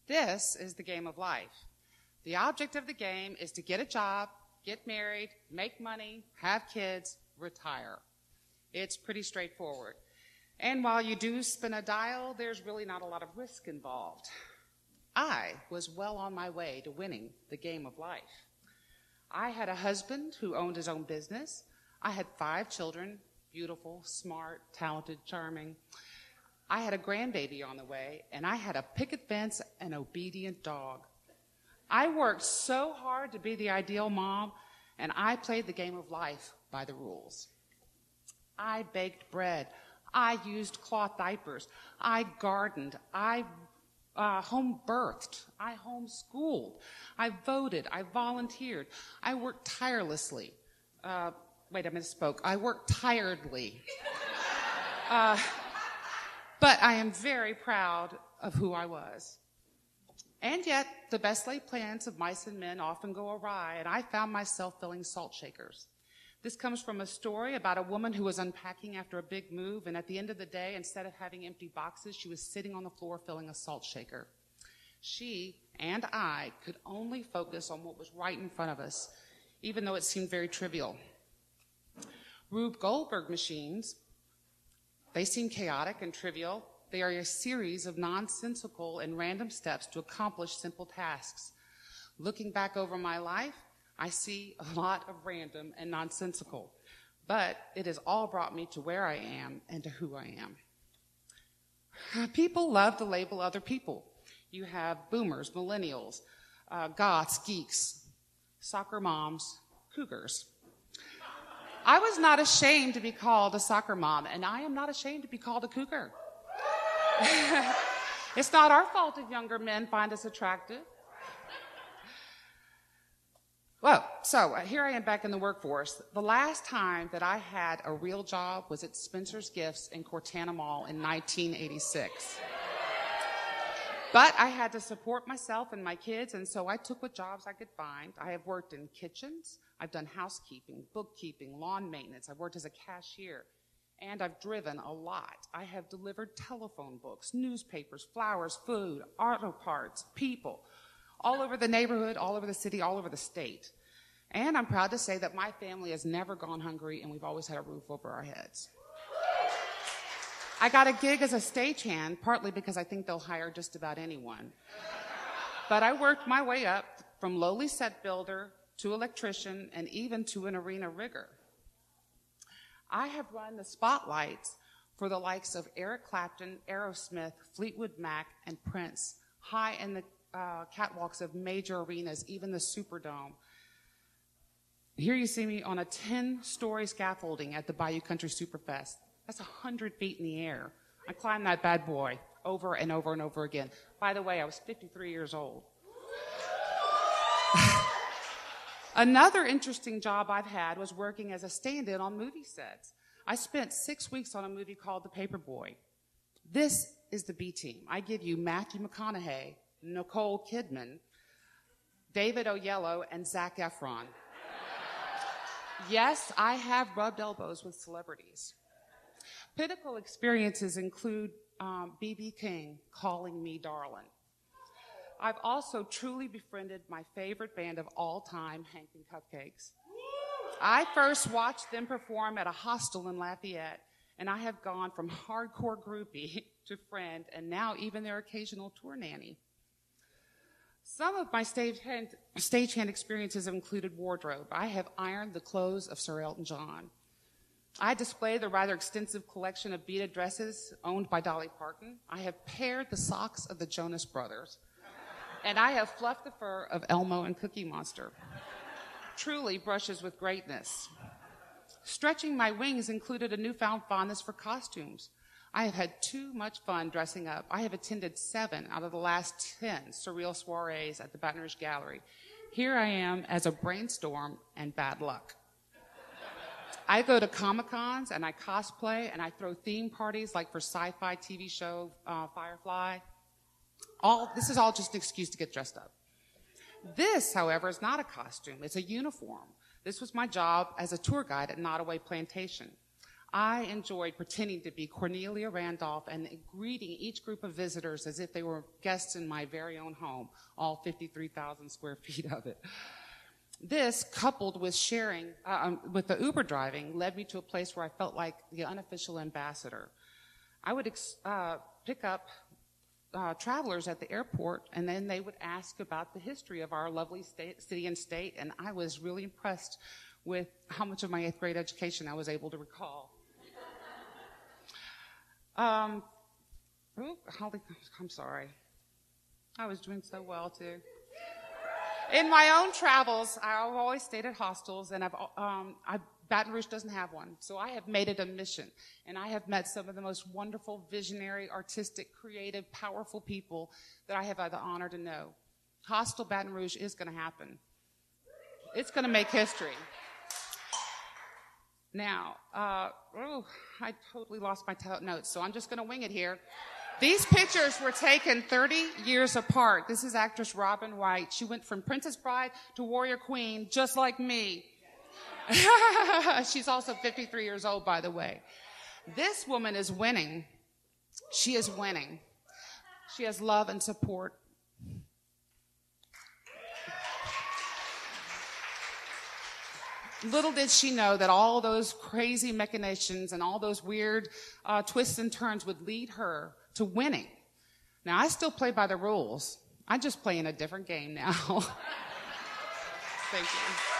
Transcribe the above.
This is the game of life. The object of the game is to get a job, get married, make money, have kids, retire. It's pretty straightforward. And while you do spin a dial, there's really not a lot of risk involved. I was well on my way to winning the game of life. I had a husband who owned his own business. I had 5 children, beautiful, smart, talented, charming. I had a grandbaby on the way, and I had a picket fence and obedient dog. I worked so hard to be the ideal mom, and I played the game of life by the rules. I baked bread. I used cloth diapers. I gardened. I home birthed. I homeschooled. I voted. I volunteered. I worked tirelessly. I misspoke. I worked tiredly. But I am very proud of who I was. And yet, the best laid plans of mice and men often go awry, and I found myself filling salt shakers. This comes from a story about a woman who was unpacking after a big move, and at the end of the day, instead of having empty boxes, she was sitting on the floor filling a salt shaker. She and I could only focus on what was right in front of us, even though it seemed very trivial. Rube Goldberg machines, they seem chaotic and trivial. They are a series of nonsensical and random steps to accomplish simple tasks. Looking back over my life, I see a lot of random and nonsensical, but it has all brought me to where I am and to who I am. People love to label other people. You have boomers, millennials, goths, geeks, soccer moms, cougars. I was not ashamed to be called a soccer mom, and I am not ashamed to be called a cougar. It's not our fault if younger men find us attractive. Well, so here I am back in the workforce. The last time that I had a real job was at Spencer's Gifts in Cortana Mall in 1986. But I had to support myself and my kids, and so I took what jobs I could find. I have worked in kitchens. I've done housekeeping, bookkeeping, lawn maintenance. I've worked as a cashier, and I've driven a lot. I have delivered telephone books, newspapers, flowers, food, auto parts, people, all over the neighborhood, all over the city, all over the state. And I'm proud to say that my family has never gone hungry, and we've always had a roof over our heads. I got a gig as a stagehand, partly because I think they'll hire just about anyone. But I worked my way up from lowly set builder to electrician and even to an arena rigger. I have run the spotlights for the likes of Eric Clapton, Aerosmith, Fleetwood Mac, and Prince, high in the catwalks of major arenas, even the Superdome. Here you see me on a 10-story scaffolding at the Bayou Country Superfest. That's 100 feet in the air. I climbed that bad boy over and over and over again. By the way, I was 53 years old. Another interesting job I've had was working as a stand-in on movie sets. I spent 6 weeks on a movie called The Paperboy. This is the B team. I give you Matthew McConaughey, Nicole Kidman, David Oyelowo, and Zac Efron. Yes, I have rubbed elbows with celebrities. Pinnacle experiences include B.B. King calling me darling. I've also truly befriended my favorite band of all time, Hank and Cupcakes. I first watched them perform at a hostel in Lafayette, and I have gone from hardcore groupie to friend, and now even their occasional tour nanny. Some of my stagehand experiences have included wardrobe. I have ironed the clothes of Sir Elton John. I display the rather extensive collection of beaded dresses owned by Dolly Parton. I have paired the socks of the Jonas Brothers. And I have fluffed the fur of Elmo and Cookie Monster. Truly brushes with greatness. Stretching my wings included a newfound fondness for costumes. I have had too much fun dressing up. I have attended 7 out of the last 10 surreal soirees at the Baton Rouge Gallery. Here I am as a brainstorm and bad luck. I go to Comic-Cons and I cosplay and I throw theme parties like for sci-fi TV show Firefly. This is all just an excuse to get dressed up. This, however, is not a costume. It's a uniform. This was my job as a tour guide at Nottoway Plantation. I enjoyed pretending to be Cornelia Randolph and greeting each group of visitors as if they were guests in my very own home, all 53,000 square feet of it. This, coupled with sharing, with the Uber driving, led me to a place where I felt like the unofficial ambassador. I would pick up travelers at the airport, and then they would ask about the history of our lovely city and state, and I was really impressed with how much of my 8th grade education I was able to recall. I'm sorry. I was doing so well, too. In my own travels, I've always stayed at hostels, and Baton Rouge doesn't have one, so I have made it a mission, and I have met some of the most wonderful, visionary, artistic, creative, powerful people that I have had the honor to know. Hostel Baton Rouge is going to happen. It's going to make history. Now, I totally lost my notes, so I'm just going to wing it here. These pictures were taken 30 years apart. This is actress Robin White. She went from Princess Bride to Warrior Queen, just like me. She's also 53 years old, by the way. This woman is winning. She is winning. She has love and support. Little did she know that all those crazy machinations and all those weird twists and turns would lead her to winning. Now, I still play by the rules. I just play in a different game now. Thank you.